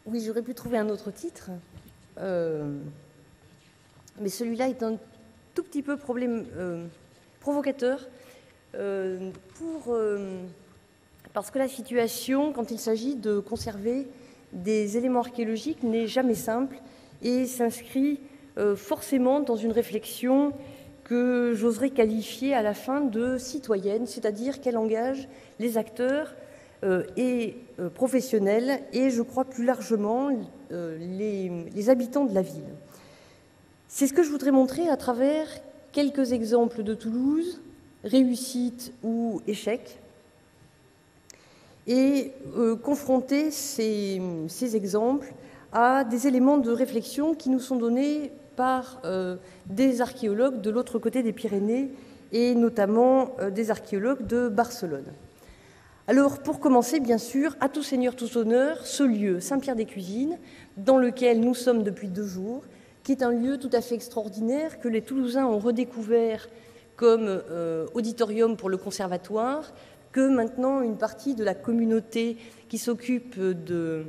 Oui, j'aurais pu trouver un autre titre, mais celui-là est un tout petit peu provocateur, parce que la situation, quand il s'agit de conserver des éléments archéologiques, n'est jamais simple et s'inscrit forcément dans une réflexion que j'oserais qualifier à la fin de citoyenne, c'est-à-dire qu'elle engage les acteurs et professionnels et, je crois, plus largement les habitants de la ville. C'est ce que je voudrais montrer à travers quelques exemples de Toulouse, réussites ou échecs, et confronter ces exemples à des éléments de réflexion qui nous sont donnés par des archéologues de l'autre côté des Pyrénées, et notamment des archéologues de Barcelone. Alors, pour commencer, bien sûr, à tout seigneur, tout honneur, ce lieu, Saint-Pierre-des-Cuisines, dans lequel nous sommes depuis 2 jours, qui est un lieu tout à fait extraordinaire que les Toulousains ont redécouvert comme auditorium pour le conservatoire, que maintenant une partie de la communauté qui s'occupe de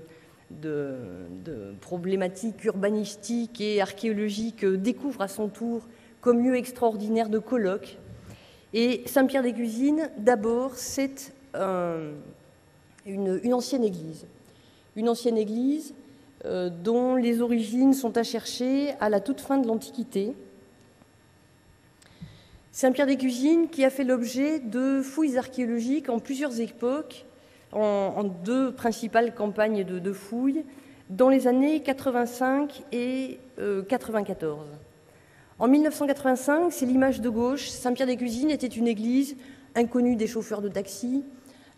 problématiques urbanistiques et archéologiques découvre à son tour comme lieu extraordinaire de colloques. Et Saint-Pierre-des-Cuisines, d'abord, c'est une ancienne église. Une ancienne église dont les origines sont à chercher à la toute fin de l'Antiquité. Saint-Pierre-des-Cuisines qui a fait l'objet de fouilles archéologiques en plusieurs époques, en 2 principales campagnes de fouilles, dans les années 85 et 94. En 1985, c'est l'image de gauche, Saint-Pierre-des-Cuisines était une église inconnue des chauffeurs de taxi,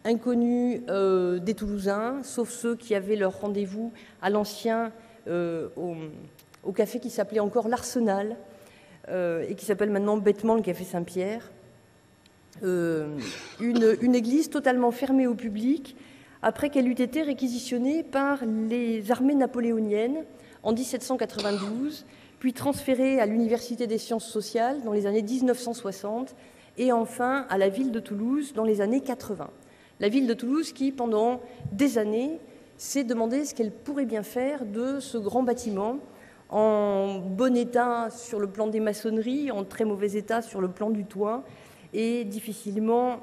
inconnue des Toulousains, sauf ceux qui avaient leur rendez-vous à l'ancien, au café qui s'appelait encore l'Arsenal, et qui s'appelle maintenant bêtement le Café Saint-Pierre. Une église totalement fermée au public après qu'elle eût été réquisitionnée par les armées napoléoniennes en 1792, puis transférée à l'Université des sciences sociales dans les années 1960 et enfin à la ville de Toulouse dans les années 80. La ville de Toulouse qui, pendant des années, s'est demandé ce qu'elle pourrait bien faire de ce grand bâtiment en bon état sur le plan des maçonneries, en très mauvais état sur le plan du toit et difficilement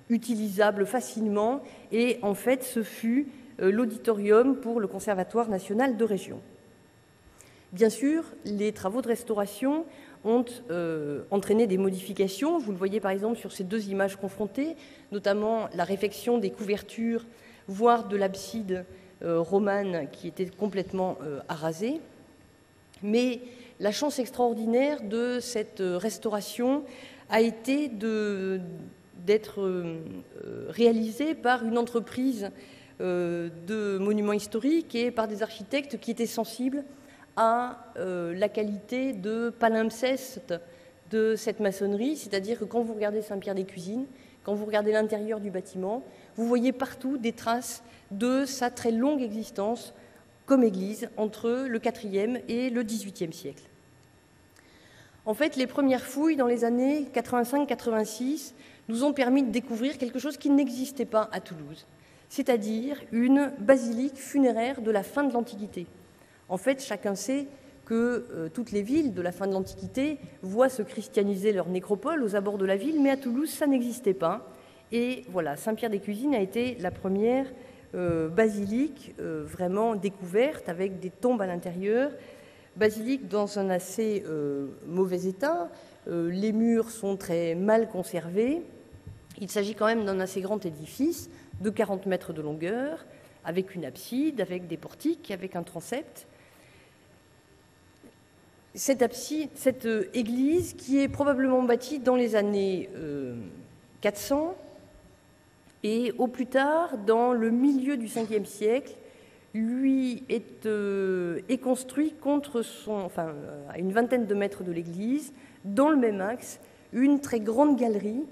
utilisable facilement. Et en fait, ce fut l'auditorium pour le Conservatoire national de région. Bien sûr, les travaux de restauration ont entraîné des modifications. Vous le voyez par exemple sur ces 2 images confrontées, notamment la réfection des couvertures, voire de l'abside romane qui était complètement arasée. Mais la chance extraordinaire de cette restauration a été d'être réalisée par une entreprise de monuments historiques et par des architectes qui étaient sensibles à la qualité de palimpseste de cette maçonnerie, c'est-à-dire que quand vous regardez Saint-Pierre-des-Cuisines, quand vous regardez l'intérieur du bâtiment, vous voyez partout des traces de sa très longue existence comme église entre le IVe et le XVIIIe siècle. En fait, les premières fouilles dans les années 85-86 nous ont permis de découvrir quelque chose qui n'existait pas à Toulouse, c'est-à-dire une basilique funéraire de la fin de l'Antiquité. En fait, chacun sait que toutes les villes de la fin de l'Antiquité voient se christianiser leur nécropole aux abords de la ville, mais à Toulouse, ça n'existait pas. Et voilà, Saint-Pierre-des-Cuisines a été la première basilique vraiment découverte avec des tombes à l'intérieur. Basilique dans un assez mauvais état. Les murs sont très mal conservés. Il s'agit quand même d'un assez grand édifice de 40 mètres de longueur, avec une abside, avec des portiques, avec un transept. Cette église, qui est probablement bâtie dans les années 400, et au plus tard, dans le milieu du Ve siècle, lui est construit à une vingtaine de mètres de l'église, dans le même axe, une très grande galerie,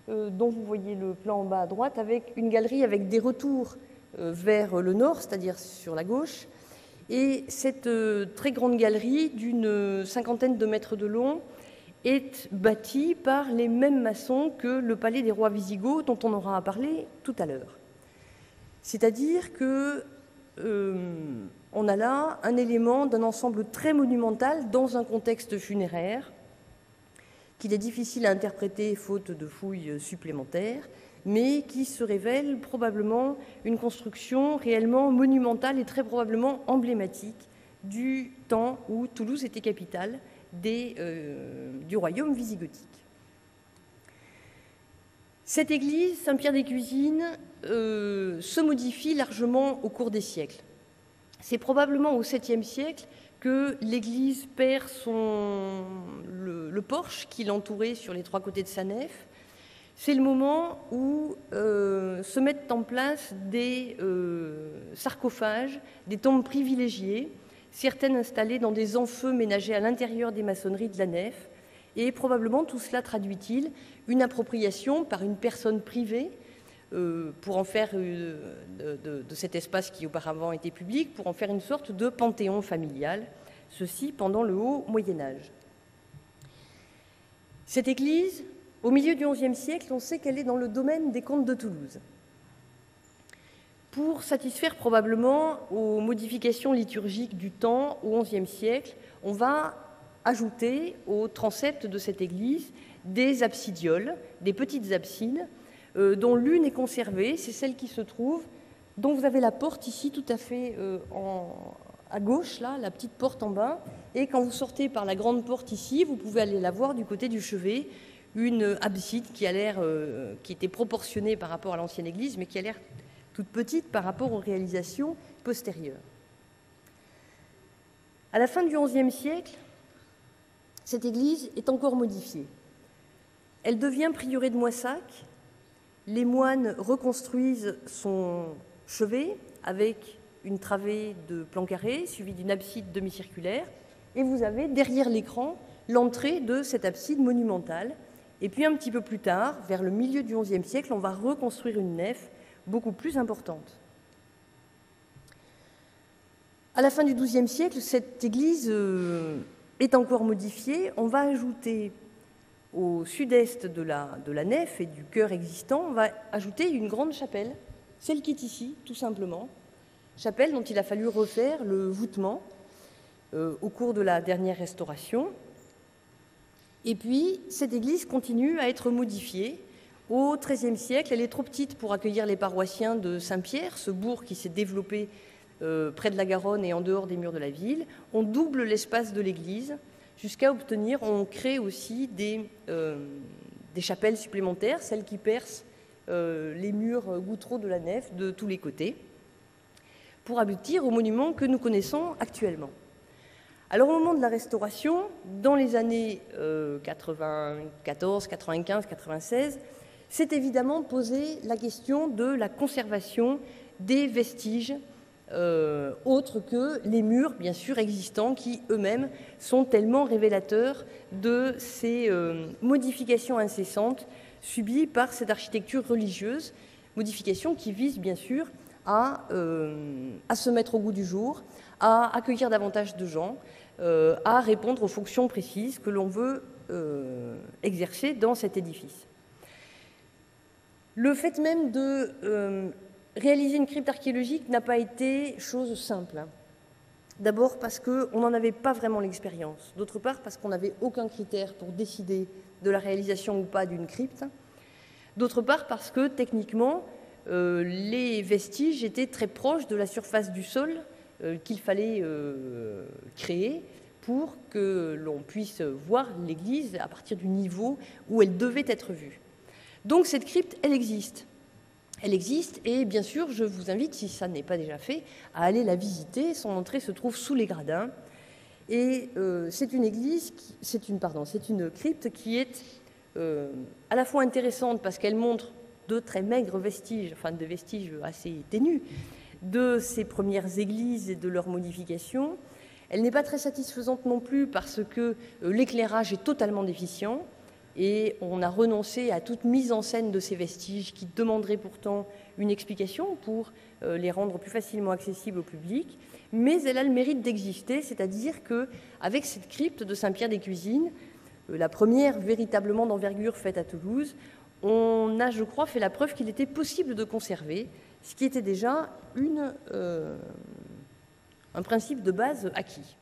dont vous voyez le plan en bas à droite, avec une galerie avec des retours vers le nord, c'est-à-dire sur la gauche. Et cette très grande galerie d'une 50aine de mètres de long est bâtie par les mêmes maçons que le palais des rois Visigoths dont on aura à parler tout à l'heure. C'est-à-dire que on a là un élément d'un ensemble très monumental dans un contexte funéraire qu'il est difficile à interpréter faute de fouilles supplémentaires, mais qui se révèle probablement une construction réellement monumentale et très probablement emblématique du temps où Toulouse était capitale du royaume wisigothique. Cette église, Saint-Pierre-des-Cuisines, se modifie largement au cours des siècles. C'est probablement au 7e siècle que l'église perd le porche qui l'entourait sur les 3 côtés de sa nef. C'est le moment où se mettent en place des sarcophages, des tombes privilégiées, certaines installées dans des enfeux ménagés à l'intérieur des maçonneries de la nef. Et probablement tout cela traduit-il une appropriation par une personne privée pour en faire de cet espace qui auparavant était public, pour en faire une sorte de panthéon familial, ceci pendant le haut Moyen-Âge. Cette église, au milieu du XIe siècle, on sait qu'elle est dans le domaine des comtes de Toulouse. Pour satisfaire probablement aux modifications liturgiques du temps au XIe siècle, on va ajouter au transept de cette église des absidioles, des petites absides, dont l'une est conservée, c'est celle qui se trouve, dont vous avez la porte ici tout à fait à gauche, là, la petite porte en bas, et quand vous sortez par la grande porte ici, vous pouvez aller la voir du côté du chevet, une abside qui a l'air, qui était proportionnée par rapport à l'ancienne église, mais qui a l'air toute petite par rapport aux réalisations postérieures. À la fin du XIe siècle, cette église est encore modifiée. Elle devient prieuré de Moissac. Les moines reconstruisent son chevet avec une travée de plan carré suivie d'une abside demi-circulaire. Et vous avez derrière l'écran l'entrée de cette abside monumentale. Et puis un petit peu plus tard, vers le milieu du XIe siècle, on va reconstruire une nef beaucoup plus importante. À la fin du XIIe siècle, cette église est encore modifiée. On va ajouter au sud-est de la nef et du chœur existant, on va ajouter une grande chapelle, celle qui est ici, tout simplement. Chapelle dont il a fallu refaire le voûtement au cours de la dernière restauration. Et puis, cette église continue à être modifiée. Au XIIIe siècle, elle est trop petite pour accueillir les paroissiens de Saint-Pierre, ce bourg qui s'est développé près de la Garonne et en dehors des murs de la ville. On double l'espace de l'église jusqu'à obtenir, on crée aussi des chapelles supplémentaires, celles qui percent les murs gouttereaux de la nef de tous les côtés, pour aboutir au monument que nous connaissons actuellement. Alors au moment de la Restauration, dans les années 94, 95, 96, s'est évidemment posé la question de la conservation des vestiges autres que les murs, bien sûr, existants, qui eux-mêmes sont tellement révélateurs de ces modifications incessantes subies par cette architecture religieuse, modifications qui visent, bien sûr, à se mettre au goût du jour, à accueillir davantage de gens, à répondre aux fonctions précises que l'on veut exercer dans cet édifice. Le fait même de réaliser une crypte archéologique n'a pas été chose simple. D'abord parce qu'on n'en avait pas vraiment l'expérience. D'autre part parce qu'on n'avait aucun critère pour décider de la réalisation ou pas d'une crypte. D'autre part parce que techniquement, les vestiges étaient très proches de la surface du sol qu'il fallait créer pour que l'on puisse voir l'église à partir du niveau où elle devait être vue. Donc cette crypte, elle existe. Elle existe et bien sûr, je vous invite, si ça n'est pas déjà fait, à aller la visiter. Son entrée se trouve sous les gradins. Et c'est une crypte qui est à la fois intéressante parce qu'elle montre de très maigres vestiges, enfin des vestiges assez ténus, de ces premières églises et de leurs modifications. Elle n'est pas très satisfaisante non plus parce que l'éclairage est totalement déficient. Et on a renoncé à toute mise en scène de ces vestiges qui demanderaient pourtant une explication pour les rendre plus facilement accessibles au public. Mais elle a le mérite d'exister, c'est-à-dire qu'avec cette crypte de Saint-Pierre-des-Cuisines, la première véritablement d'envergure faite à Toulouse, on a, je crois, fait la preuve qu'il était possible de conserver, ce qui était déjà un principe de base acquis.